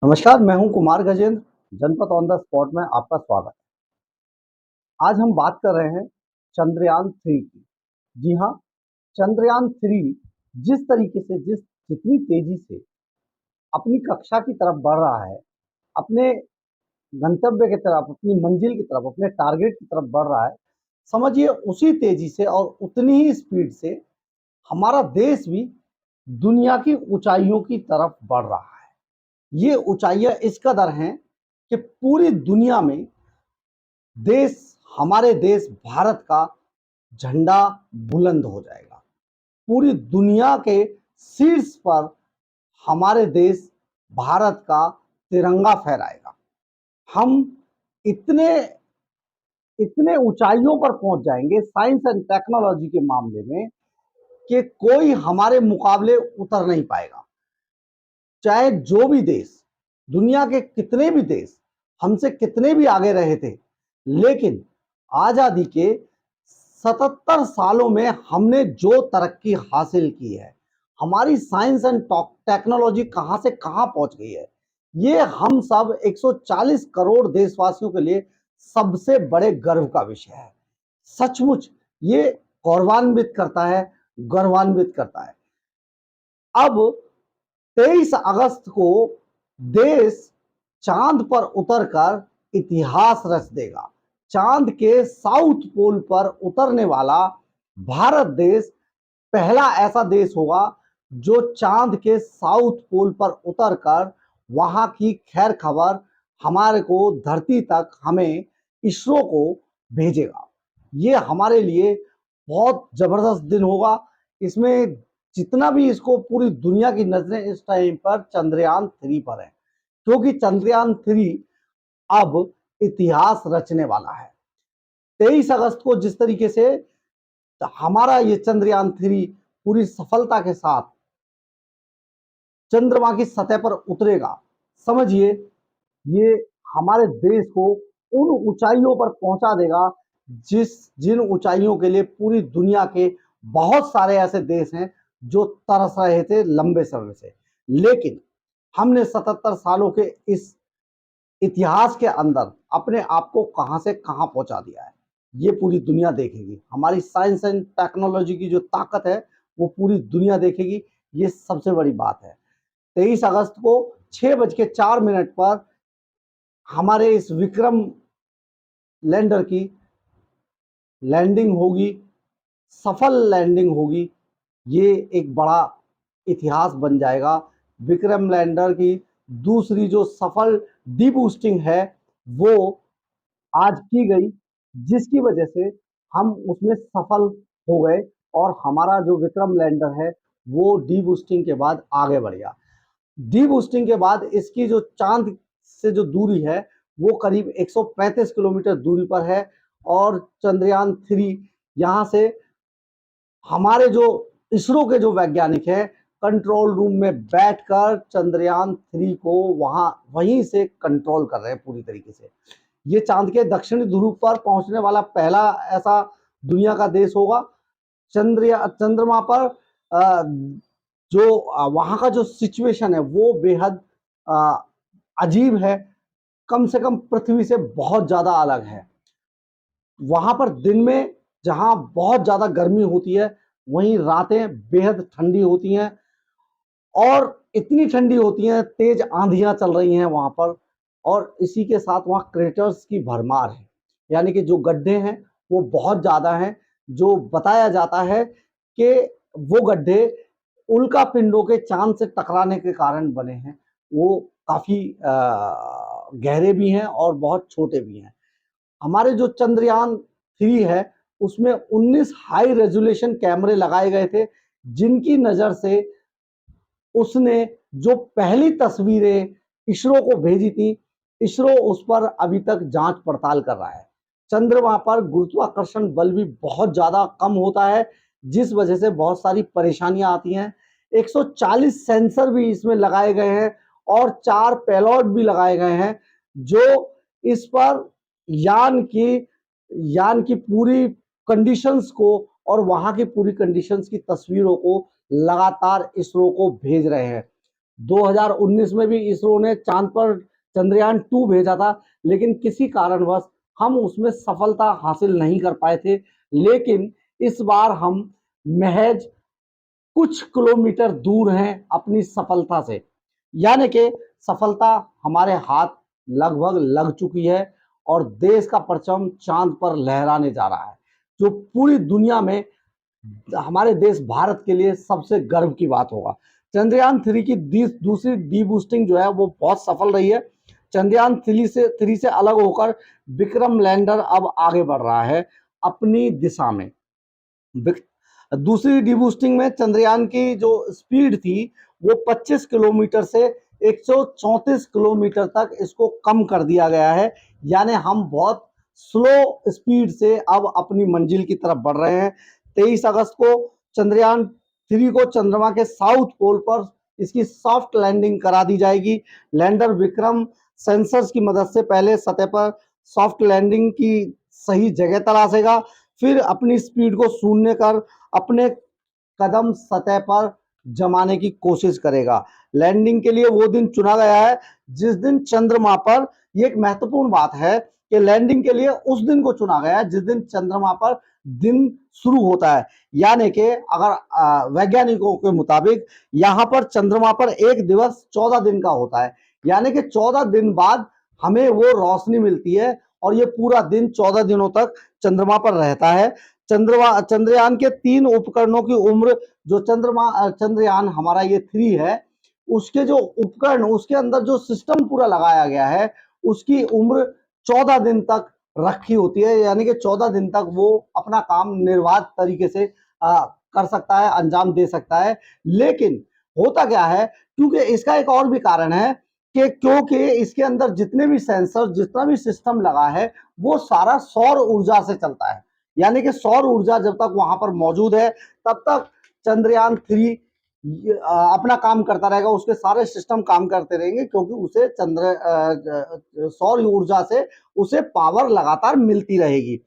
नमस्कार, मैं हूं कुमार गजेंद्र। जनपद ऑन द स्पॉट में आपका स्वागत है। आज हम बात कर रहे हैं चंद्रयान 3 की। जी हाँ, चंद्रयान 3 जिस तरीके से जितनी तेजी से अपनी कक्षा की तरफ बढ़ रहा है, अपने गंतव्य की तरफ, अपनी मंजिल की तरफ, अपने टारगेट की तरफ बढ़ रहा है, समझिए उसी तेजी से और उतनी ही स्पीड से हमारा देश भी दुनिया की ऊंचाइयों की तरफ बढ़ रहा है। ये ऊंचाइयां इस कदर हैं कि पूरी दुनिया में देश हमारे देश भारत का झंडा बुलंद हो जाएगा। पूरी दुनिया के शीर्ष पर हमारे देश भारत का तिरंगा फहराएगा। हम इतने इतने ऊंचाइयों पर पहुंच जाएंगे साइंस एंड टेक्नोलॉजी के मामले में कि कोई हमारे मुकाबले उतर नहीं पाएगा। चाहे जो भी देश, दुनिया के कितने भी देश हमसे कितने भी आगे रहे थे, लेकिन आजादी के 77 सालों में हमने जो तरक्की हासिल की है, हमारी साइंस एंड टेक्नोलॉजी कहां से कहां पहुंच गई है, ये हम सब 140 करोड़ देशवासियों के लिए सबसे बड़े गर्व का विषय है। सचमुच ये गौरवान्वित करता है, गर्वान्वित करता है। अब 23 अगस्त को देश चांद पर उतरकर इतिहास रच देगा। चांद के साउथ पोल पर उतरने वाला भारत देश पहला ऐसा देश होगा जो चांद के साउथ पोल पर उतरकर वहां की खैर खबर हमारे को धरती तक, हमें इसरो को भेजेगा। ये हमारे लिए बहुत जबरदस्त दिन होगा। इसमें जितना भी, इसको पूरी दुनिया की नजरें इस टाइम पर चंद्रयान 3 पर है, क्योंकि चंद्रयान 3 अब इतिहास रचने वाला है। 23 अगस्त को जिस तरीके से हमारा ये चंद्रयान 3 पूरी सफलता के साथ चंद्रमा की सतह पर उतरेगा, समझिए ये हमारे देश को उन ऊंचाइयों पर पहुंचा देगा जिन ऊंचाइयों के लिए पूरी दुनिया के बहुत सारे ऐसे देश हैं जो तरस रहे थे लंबे समय से। लेकिन हमने 77 सालों के इस इतिहास के अंदर अपने आप को कहां से कहां पहुंचा दिया है, ये पूरी दुनिया देखेगी। हमारी साइंस एंड टेक्नोलॉजी की जो ताकत है वो पूरी दुनिया देखेगी। ये सबसे बड़ी बात है। 23 अगस्त को 6:04 पर हमारे इस विक्रम लैंडर की लैंडिंग होगी, सफल लैंडिंग होगी। ये एक बड़ा इतिहास बन जाएगा। विक्रम लैंडर की दूसरी जो सफल डीबूस्टिंग है वो आज की गई, जिसकी वजह से हम उसमें सफल हो गए और हमारा जो विक्रम लैंडर है वो डीबूस्टिंग के बाद आगे बढ़ गया। डीबूस्टिंग के बाद इसकी जो चांद से जो दूरी है वो करीब 135 किलोमीटर दूरी पर है और चंद्रयान 3 यहाँ से हमारे जो इसरो के जो वैज्ञानिक हैं कंट्रोल रूम में बैठकर चंद्रयान 3 को वहीं से कंट्रोल कर रहे हैं पूरी तरीके से। ये चांद के दक्षिणी ध्रुव पर पहुंचने वाला पहला ऐसा दुनिया का देश होगा। चंद्रमा पर जो वहां का जो सिचुएशन है वो बेहद अजीब है, कम से कम पृथ्वी से बहुत ज्यादा अलग है। वहां पर दिन में जहां बहुत ज्यादा गर्मी होती है, वहीं रातें बेहद ठंडी होती हैं और इतनी ठंडी होती हैं, तेज आंधियां चल रही हैं वहां पर। और इसी के साथ वहां क्रेटर्स की भरमार है, यानी कि जो गड्ढे हैं वो बहुत ज्यादा हैं। जो बताया जाता है कि वो गड्ढे उल्का पिंडों के चांद से टकराने के कारण बने हैं। वो काफी गहरे भी हैं और बहुत छोटे भी हैं। हमारे जो चंद्रयान 3 है उसमें 19 हाई रेजोल्यूशन कैमरे लगाए गए थे, जिनकी नजर से उसने जो पहली तस्वीरें इसरो को भेजी थी, इसरो उस पर अभी तक जांच पड़ताल कर रहा है। चंद्रमा पर गुरुत्वाकर्षण बल भी बहुत ज्यादा कम होता है, जिस वजह से बहुत सारी परेशानियां आती हैं। 140 सेंसर भी इसमें लगाए गए हैं और 4 पेलोड भी लगाए गए हैं जो इस पर यान की पूरी कंडीशंस को और वहां की पूरी कंडीशंस की तस्वीरों को लगातार इसरो को भेज रहे हैं। 2019 में भी इसरो ने चांद पर चंद्रयान 2 भेजा था, लेकिन किसी कारणवश हम उसमें सफलता हासिल नहीं कर पाए थे। लेकिन इस बार हम महज कुछ किलोमीटर दूर हैं अपनी सफलता से, यानी कि सफलता हमारे हाथ लगभग लग चुकी है और देश का परचम चांद पर लहराने जा रहा है, जो पूरी दुनिया में हमारे देश भारत के लिए सबसे गर्व की बात होगा। चंद्रयान 3 की दूसरी डी बूस्टिंग जो है वो बहुत सफल रही है। चंद्रयान 3 से अलग होकर विक्रम लैंडर अब आगे बढ़ रहा है अपनी दिशा में। दूसरी डीबूस्टिंग में चंद्रयान की जो स्पीड थी वो 25 किलोमीटर से 134 किलोमीटर तक इसको कम कर दिया गया है, यानी हम बहुत स्लो स्पीड से अब अपनी मंजिल की तरफ बढ़ रहे हैं। 23 अगस्त को चंद्रयान 3 को चंद्रमा के साउथ पोल पर इसकी सॉफ्ट लैंडिंग करा दी जाएगी। लैंडर विक्रम सेंसर्स की मदद से पहले सतह पर सॉफ्ट लैंडिंग की सही जगह तलाशेगा, फिर अपनी स्पीड को शून्य कर अपने कदम सतह पर जमाने की कोशिश करेगा। लैंडिंग के लिए वो दिन चुना गया है जिस दिन चंद्रमा पर, ये एक महत्वपूर्ण बात है कि लैंडिंग के लिए उस दिन को चुना गया है जिस दिन चंद्रमा पर दिन शुरू होता है, यानी कि अगर वैज्ञानिकों के मुताबिक यहां पर चंद्रमा पर एक दिवस 14 दिन का होता है, यानी कि 14 दिन बाद हमें वो रोशनी मिलती है और ये पूरा दिन 14 दिनों तक चंद्रमा पर रहता है। चंद्रयान के 3 उपकरणों की उम्र, जो चंद्रयान हमारा ये 3 है, उसके जो उपकरण, उसके अंदर जो सिस्टम पूरा लगाया गया है, उसकी उम्र 14 दिन तक रखी होती है, यानी कि 14 दिन तक वो अपना काम निर्बाध तरीके से कर सकता है, अंजाम दे सकता है। लेकिन होता क्या है, क्योंकि इसका एक और भी कारण है कि क्योंकि इसके अंदर जितने भी सेंसर, जितना भी सिस्टम लगा है, वो सारा सौर ऊर्जा से चलता है, यानी कि सौर ऊर्जा जब तक वहां पर मौजूद है तब तक चंद्रयान 3 अपना काम करता रहेगा, उसके सारे सिस्टम काम करते रहेंगे, क्योंकि उसे सौर ऊर्जा से उसे पावर लगातार मिलती रहेगी।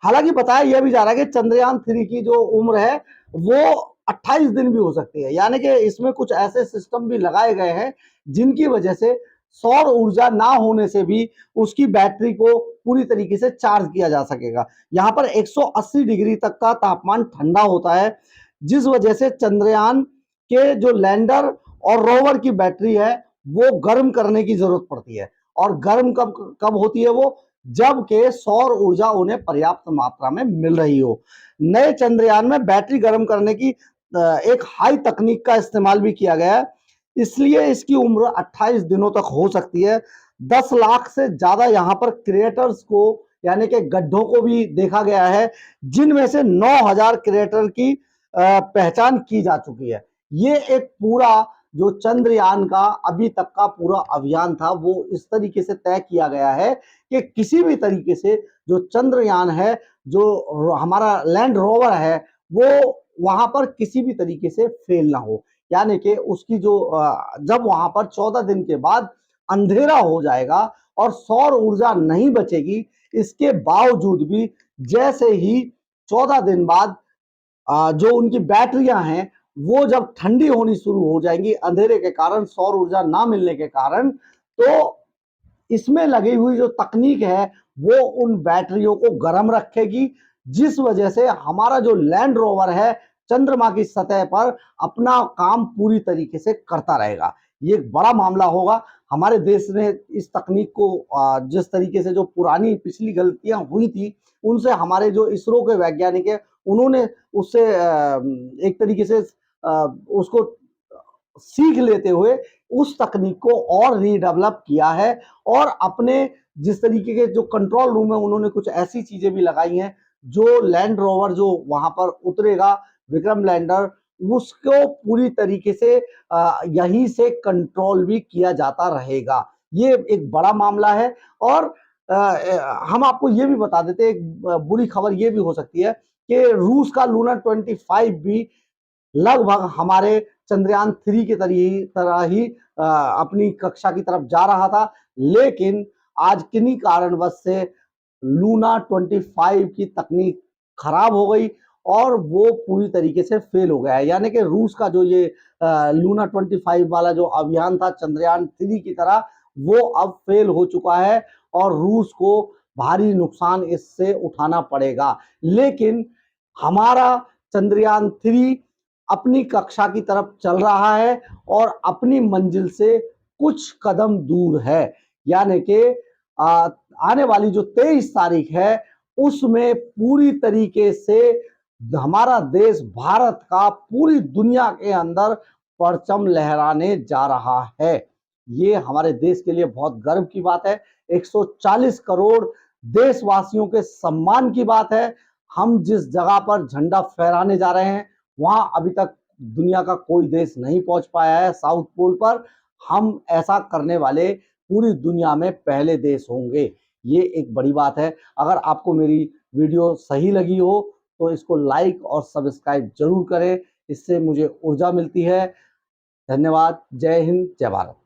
हालांकि बताया यह भी जा रहा है कि चंद्रयान 3 की जो उम्र है वो 28 दिन भी हो सकती है, यानी कि इसमें कुछ ऐसे सिस्टम भी लगाए गए हैं जिनकी वजह से सौर ऊर्जा ना होने से भी उसकी बैटरी को पूरी तरीके से चार्ज किया जा सकेगा। यहाँ पर 180 डिग्री तक का तापमान ठंडा होता है, जिस वजह से चंद्रयान के जो लैंडर और रोवर की बैटरी है वो गर्म करने की जरूरत पड़ती है। और गर्म कब कब होती है वो, जबकि सौर ऊर्जा उन्हें पर्याप्त मात्रा में मिल रही हो। नए चंद्रयान में बैटरी गर्म करने की एक हाई तकनीक का इस्तेमाल भी किया गया है, इसलिए इसकी उम्र 28 दिनों तक हो सकती है। 10 लाख से ज्यादा यहाँ पर क्रिएटर्स को, यानी कि गड्ढों को भी देखा गया है, जिनमें से 9000 क्रिएटर की पहचान की जा चुकी है। ये एक पूरा जो चंद्रयान का अभी तक का पूरा अभियान था वो इस तरीके से तय किया गया है कि किसी भी तरीके से जो चंद्रयान है, जो हमारा लैंड रोवर है, वो वहां पर किसी भी तरीके से फेल ना हो, यानी कि उसकी जो जब वहां पर 14 दिन के बाद अंधेरा हो जाएगा और सौर ऊर्जा नहीं बचेगी, इसके बावजूद भी जैसे ही 14 दिन बाद जो उनकी बैटरियां हैं वो जब ठंडी होनी शुरू हो जाएंगी अंधेरे के कारण, सौर ऊर्जा ना मिलने के कारण, तो इसमें लगी हुई जो तकनीक है वो उन बैटरियों को गर्म रखेगी, जिस वजह से हमारा जो लैंड रोवर है चंद्रमा की सतह पर अपना काम पूरी तरीके से करता रहेगा। ये एक बड़ा मामला होगा। हमारे देश ने इस तकनीक को जिस तरीके से, जो पुरानी पिछली गलतियां हुई थी उनसे हमारे जो इसरो के वैज्ञानिक है उन्होंने उससे एक तरीके से उसको सीख लेते हुए उस तकनीक को और रीडेवलप किया है, और अपने जिस तरीके के जो कंट्रोल रूम है उन्होंने कुछ ऐसी चीजें भी लगाई हैं जो लैंड रोवर जो वहां पर उतरेगा, विक्रम लैंडर, उसको पूरी तरीके से यहीं से कंट्रोल भी किया जाता रहेगा। ये एक बड़ा मामला है। और हम आपको ये भी बता देते हैं, एक बुरी खबर ये भी हो सकती है कि रूस का लूना 25 भी लगभग हमारे चंद्रयान 3 की तरह ही अपनी कक्षा की तरफ जा रहा था, लेकिन आज किन्हीं कारणवश से लूना 25 की तकनीक खराब हो गई और वो पूरी तरीके से फेल हो गया है। यानी कि रूस का जो ये लूना 25 वाला जो अभियान था चंद्रयान 3 की तरह, वो अब फेल हो चुका है और रूस को भारी नुकसान इससे उठाना पड़ेगा। लेकिन हमारा चंद्रयान 3 अपनी कक्षा की तरफ चल रहा है और अपनी मंजिल से कुछ कदम दूर है। यानी कि आने वाली जो 23 तारीख है उसमें पूरी तरीके से हमारा देश भारत का पूरी दुनिया के अंदर परचम लहराने जा रहा है। ये हमारे देश के लिए बहुत गर्व की बात है। 140 करोड़ देशवासियों के सम्मान की बात है। हम जिस जगह पर झंडा फहराने जा रहे हैं वहां अभी तक दुनिया का कोई देश नहीं पहुंच पाया है साउथ पोल पर। हम ऐसा करने वाले पूरी दुनिया में पहले देश होंगे। ये एक बड़ी बात है। अगर आपको मेरी वीडियो सही लगी हो तो इसको लाइक और सब्सक्राइब जरूर करें, इससे मुझे ऊर्जा मिलती है। धन्यवाद। जय हिंद, जय भारत।